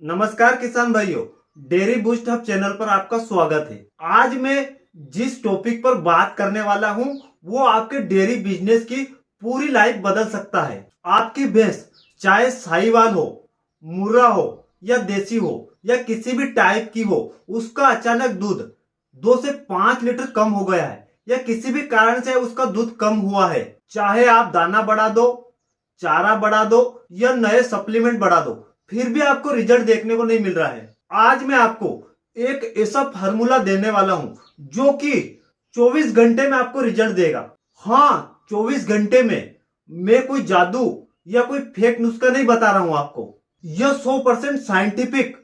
नमस्कार किसान भाइयों, डेयरी बूस्ट हब चैनल पर आपका स्वागत है। आज मैं जिस टॉपिक पर बात करने वाला हूं वो आपके डेयरी बिजनेस की पूरी लाइफ बदल सकता है। आपकी भैंस चाहे साहीवाल हो, मुर्रा हो या देसी हो या किसी भी टाइप की हो, उसका अचानक दूध 2 से 5 लीटर कम हो गया है या किसी भी कारण से उसका दूध कम हुआ है, चाहे आप दाना बढ़ा दो, चारा बढ़ा दो या नए सप्लीमेंट बढ़ा दो, फिर भी आपको रिजल्ट देखने को नहीं मिल रहा है। आज मैं आपको एक ऐसा फार्मूला देने वाला हूं जो कि 24 घंटे में आपको रिजल्ट देगा। हाँ, 24 घंटे में। मैं कोई जादू या कोई फेक नुस्खा नहीं बता रहा हूं आपको। यह 100% साइंटिफिक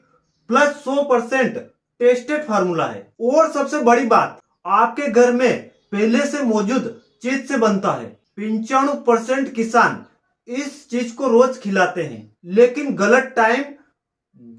प्लस 100% टेस्टेड फार्मूला है। और सबसे बड़ी बात, आपके घर में पहले से मौजूद चीज से बनता है। 95% किसान इस चीज को रोज खिलाते हैं, लेकिन गलत टाइम,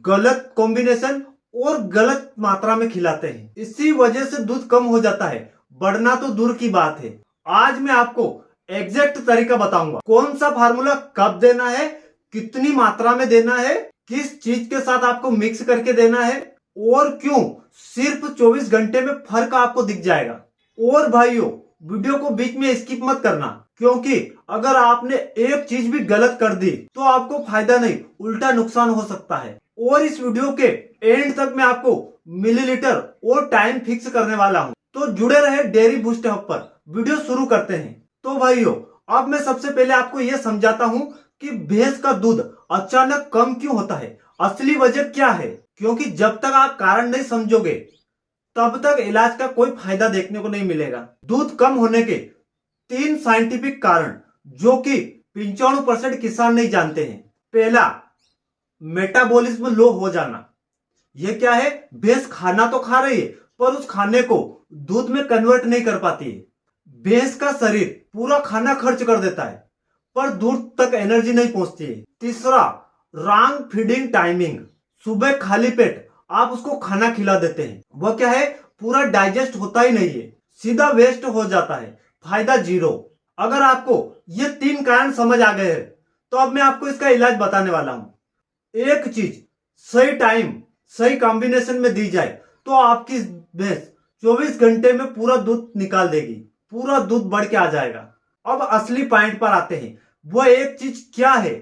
गलत कॉम्बिनेशन और गलत मात्रा में खिलाते हैं। इसी वजह से दूध कम हो जाता है, बढ़ना तो दूर की बात है। आज मैं आपको एग्जैक्ट तरीका बताऊंगा, कौन सा फार्मूला कब देना है, कितनी मात्रा में देना है, किस चीज के साथ आपको मिक्स करके देना है और क्यों। सिर्फ 24 घंटे में फर्क आपको दिख जाएगा। और भाइयों, वीडियो को बीच में स्किप मत करना, क्योंकि अगर आपने एक चीज भी गलत कर दी तो आपको फायदा नहीं, उल्टा नुकसान हो सकता है। और इस वीडियो के एंड तक मैं आपको मिलीलीटर और टाइम फिक्स करने वाला हूं, तो जुड़े रहे डेयरी बूस्ट हब पर। वीडियो शुरू करते हैं। तो भाइयों, अब मैं सबसे पहले आपको यह समझाता हूं कि भैंस का दूध अचानक कम क्यों होता है, असली वजह क्या है। क्योंकि जब तक आप कारण नहीं समझोगे तब तक इलाज का कोई फायदा देखने को नहीं मिलेगा। दूध कम होने के 3 साइंटिफिक कारण जो कि 95% किसान नहीं जानते हैं। पहला, मेटाबॉलिज्म लो हो जाना। यह क्या है? भैंस खाना तो खा रही है पर उस खाने को दूध में कन्वर्ट नहीं कर पाती है। भैंस का शरीर पूरा खाना खर्च कर देता है पर दूध तक एनर्जी नहीं पहुंचती है। तीसरा, रॉन्ग फीडिंग टाइमिंग। सुबह खाली पेट आप उसको खाना खिला देते हैं, वह क्या है, पूरा डाइजेस्ट होता ही नहीं है, सीधा वेस्ट हो जाता है, फायदा जीरो। अगर आपको ये 3 कारण समझ आ गए हैं तो अब मैं आपको इसका इलाज बताने वाला हूं। एक चीज सही टाइम, सही कॉम्बिनेशन में दी जाए तो आपकी भैंस 24 घंटे में पूरा दूध निकाल देगी, पूरा दूध बढ़ के आ जाएगा। अब असली पॉइंट पर आते हैं। वह एक चीज क्या है,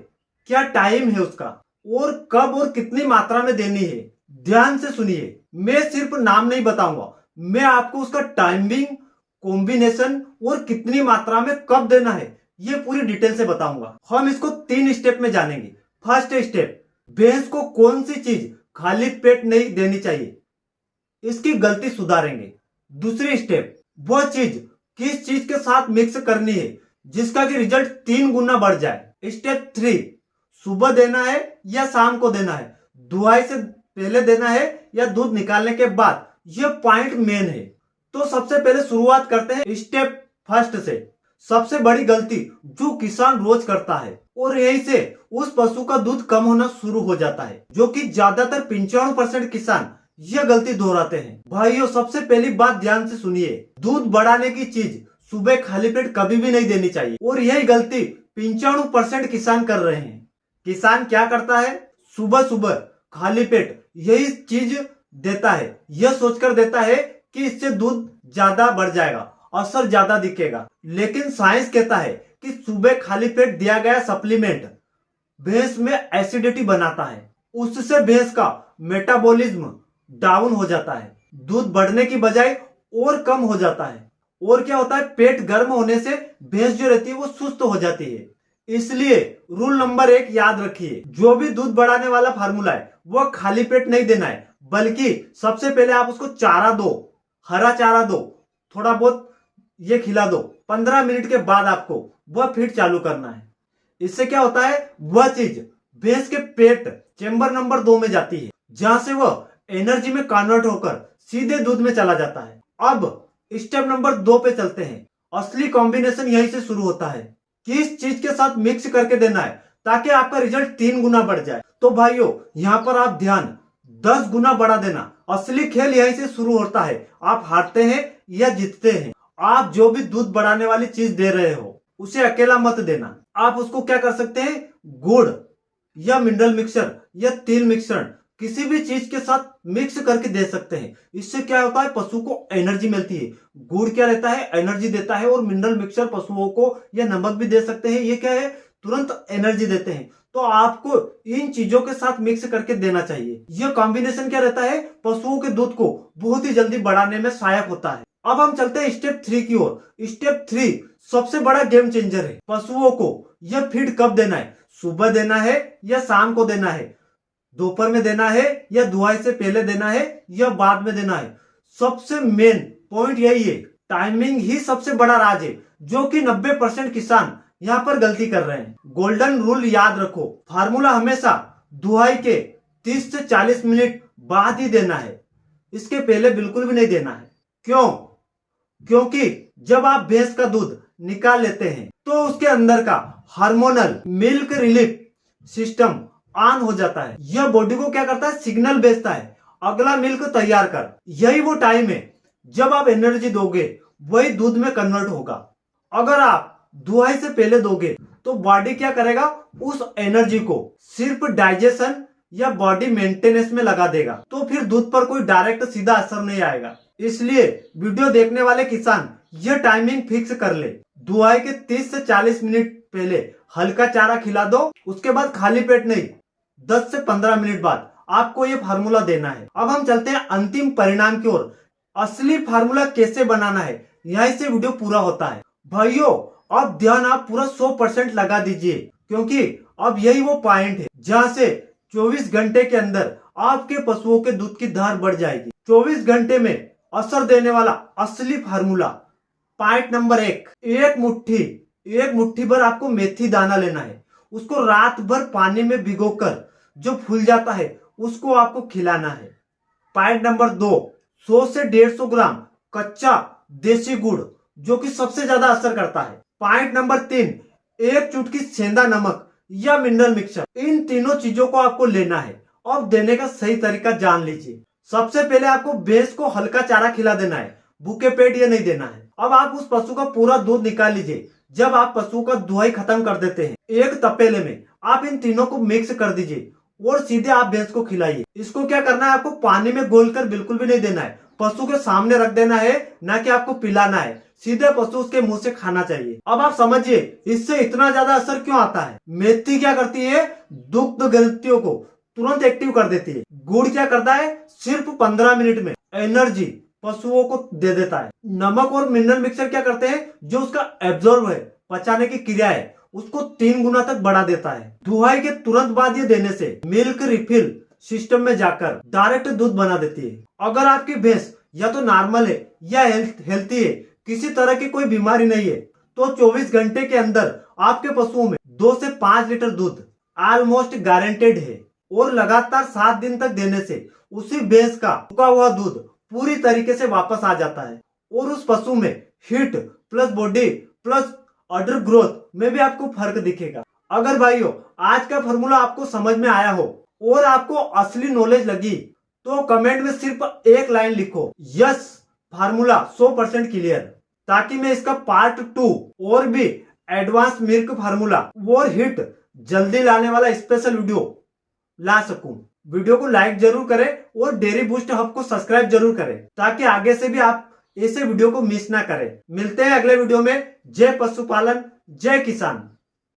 क्या टाइम है उसका, और कब और कितनी मात्रा में देनी है। ध्यान से सुनिए, मैं सिर्फ नाम नहीं बताऊंगा, मैं आपको उसका टाइमिंग, कॉम्बिनेशन और कितनी मात्रा में कब देना है ये पूरी डिटेल से बताऊंगा। हम इसको 3 स्टेप में जानेंगे। फर्स्ट स्टेप, भैंस को कौन सी चीज खाली पेट नहीं देनी चाहिए, इसकी गलती सुधारेंगे। दूसरी स्टेप, वह चीज किस चीज के साथ मिक्स करनी है जिसका कि रिजल्ट 3 गुना बढ़ जाए। स्टेप 3, सुबह देना है या शाम को देना है, दुहाई से पहले देना है या दूध निकालने के बाद। यह पॉइंट मेन है। तो सबसे पहले शुरुआत करते हैं स्टेप फर्स्ट से। सबसे बड़ी गलती जो किसान रोज करता है और यहीं से उस पशु का दूध कम होना शुरू हो जाता है, जो कि ज्यादातर 95% किसान यह गलती दोहराते हैं। भाइयों, सबसे पहली बात ध्यान से सुनिए, दूध बढ़ाने की चीज सुबह खाली पेट कभी भी नहीं देनी चाहिए, और यही गलती 95% किसान कर रहे हैं। किसान क्या करता है, सुबह सुबह खाली पेट यही चीज देता है, यह सोचकर देता है कि इससे दूध ज्यादा बढ़ जाएगा, असर ज्यादा दिखेगा। लेकिन साइंस कहता है कि सुबह खाली पेट दिया गया सप्लीमेंट भैंस में एसिडिटी बनाता है, उससे भैंस का मेटाबॉलिज्म डाउन हो जाता है, दूध बढ़ने की बजाय और कम हो जाता है। और क्या होता है, पेट गर्म होने से भैंस जो रहती है वो सुस्त हो जाती है। इसलिए रूल नंबर 1 याद रखिए, जो भी दूध बढ़ाने वाला फार्मूला है वो खाली पेट नहीं देना है, बल्कि सबसे पहले आप उसको चारा दो, हरा चारा दो, थोड़ा बहुत ये खिला दो। 15 मिनट के बाद आपको वह फीड चालू करना है। इससे क्या होता है, वह चीज भैंस के पेट चेंबर नंबर 2 में जाती है, जहां से वह एनर्जी में कन्वर्ट होकर सीधे दूध में चला जाता है। अब स्टेप नंबर 2 पे चलते हैं। असली कॉम्बिनेशन यहीं से शुरू होता है, किस चीज के साथ मिक्स करके देना है ताकि आपका रिजल्ट 3 गुना बढ़ जाए। तो भाइयों, यहाँ पर आप ध्यान 10 गुना बढ़ा देना। असली खेल यहीं से शुरू होता है, आप हारते हैं या जीतते हैं। आप जो भी दूध बढ़ाने वाली चीज दे रहे हो उसे अकेला मत देना। आप उसको क्या कर सकते हैं, गुड़ या मिनरल मिक्सर या तिल मिश्रण किसी भी चीज के साथ मिक्स करके दे सकते हैं। इससे क्या होता है, पशु को एनर्जी मिलती है। गुड़ क्या रहता है, एनर्जी देता है। और मिनरल मिक्सचर पशुओं को या नमक भी दे सकते हैं, ये क्या है, तुरंत एनर्जी देते हैं। तो आपको इन चीजों के साथ मिक्स करके देना चाहिए। यह कॉम्बिनेशन क्या रहता है, पशुओं के दूध को बहुत ही जल्दी बढ़ाने में सहायक होता है। अब हम चलते हैं स्टेप 3 की ओर। स्टेप 3 सबसे बड़ा गेम चेंजर है। पशुओं को यह फीड कब देना है, सुबह देना है या शाम को देना है, दोपहर में देना है या दुहाई से पहले देना है या बाद में देना है। सबसे मेन पॉइंट यही है, टाइमिंग ही सबसे बड़ा राज है, जो कि 90% किसान यहाँ पर गलती कर रहे हैं। गोल्डन रूल याद रखो, फार्मूला हमेशा दुहाई के 30 से 40 मिनट बाद ही देना है, इसके पहले बिल्कुल भी नहीं देना है। क्यों? क्योंकि जब आप भैंस का दूध निकाल लेते हैं तो उसके अंदर का hormonal milk relief system on हो जाता है। यह बॉडी को क्या करता है, सिग्नल भेजता है, अगला मिल्क तैयार कर। यही वो टाइम है जब आप एनर्जी दोगे वही दूध में कन्वर्ट होगा। अगर आप दुहाई से पहले दोगे तो बॉडी क्या करेगा, उस एनर्जी को सिर्फ डाइजेशन या बॉडी मेंटेनेंस में लगा देगा, तो फिर दूध पर कोई डायरेक्ट सीधा असर नहीं आएगा। इसलिए वीडियो देखने वाले किसान यह टाइमिंग फिक्स कर ले। दुहाई के 30 से 40 मिनट पहले हल्का चारा खिला दो, उसके बाद खाली पेट नहीं, 10 से 15 मिनट बाद आपको ये फार्मूला देना है। अब हम चलते हैं अंतिम परिणाम की ओर। असली फार्मूला कैसे बनाना है, यहीं से वीडियो पूरा होता है। भाइयों, अब ध्यान आप पूरा 100% लगा दीजिए, क्योंकि अब यही वो पॉइंट है जहां से 24 घंटे के अंदर आपके पशुओं के दूध की धार बढ़ जाएगी। 24 घंटे में असर देने वाला असली फार्मूला। पॉइंट नंबर 1, एक मुट्ठी भर आपको मेथी दाना लेना है। उसको रात भर पानी में भिगोकर जो फूल जाता है उसको आपको खिलाना है। पॉइंट नंबर 2, 100 से 150 ग्राम कच्चा देसी गुड़, जो कि सबसे ज्यादा असर करता है। पॉइंट नंबर 3, एक चुटकी सेंधा नमक या मिनरल मिक्सचर। इन तीनों चीजों को आपको लेना है। अब देने का सही तरीका जान लीजिए। सबसे पहले आपको भैंस को हल्का चारा खिला देना है, भूखे पेट ये नहीं देना है। अब आप उस पशु का पूरा दूध निकाल लीजिए। जब आप पशु का दुहाई खत्म कर देते हैं, एक तपेले में आप इन तीनों को मिक्स कर दीजिए और सीधे आप भैंस को खिलाइए। इसको क्या करना है, आपको पानी में घोलकर बिल्कुल भी नहीं देना है, पशु के सामने रख देना है, ना कि आपको पिलाना है। सीधे पशु उसके मुंह से खाना चाहिए। अब आप समझिए इससे इतना ज्यादा असर क्यों आता है। मेथी क्या करती है, दुग्ध ग्रंथियों को तुरंत एक्टिव कर देती है। गुड़ क्या करता है, सिर्फ 15 मिनट में एनर्जी पशुओं को दे देता है। नमक और मिनरल मिक्सचर क्या करते हैं, जो उसका एब्जॉर्ब है, पचाने की क्रिया है, उसको 3 गुना तक बढ़ा देता है। दुहाई के तुरंत बाद ये देने से मिल्क रिफिल सिस्टम में जाकर डायरेक्ट दूध बना देती है। अगर आपकी भैंस या तो नॉर्मल है या हेल्थी है, किसी तरह की कोई बीमारी नहीं है, तो 24 घंटे के अंदर आपके पशुओं में 2 से 5 लीटर दूध ऑलमोस्ट गारंटेड है। और लगातार 7 दिन तक देने से उसी भैंस का सूखा हुआ दूध पूरी तरीके से वापस आ जाता है। और उस पशु में हिट प्लस बॉडी प्लस अडर ग्रोथ में भी आपको फर्क दिखेगा। अगर भाइयों आज का फॉर्मूला आपको समझ में आया हो और आपको असली नॉलेज लगी, तो कमेंट में सिर्फ एक लाइन लिखो, यस फार्मूला 100% क्लियर, ताकि मैं इसका पार्ट 2 और भी एडवांस मिल्क फार्मूला और हिट जल्दी लाने वाला स्पेशल वीडियो ला सकूं। वीडियो को लाइक जरूर करें और डेयरी बूस्ट हब को सब्सक्राइब जरूर करें, ताकि आगे से भी आप ऐसे वीडियो को मिस ना करें। मिलते हैं अगले वीडियो में। जय पशुपालन, जय किसान।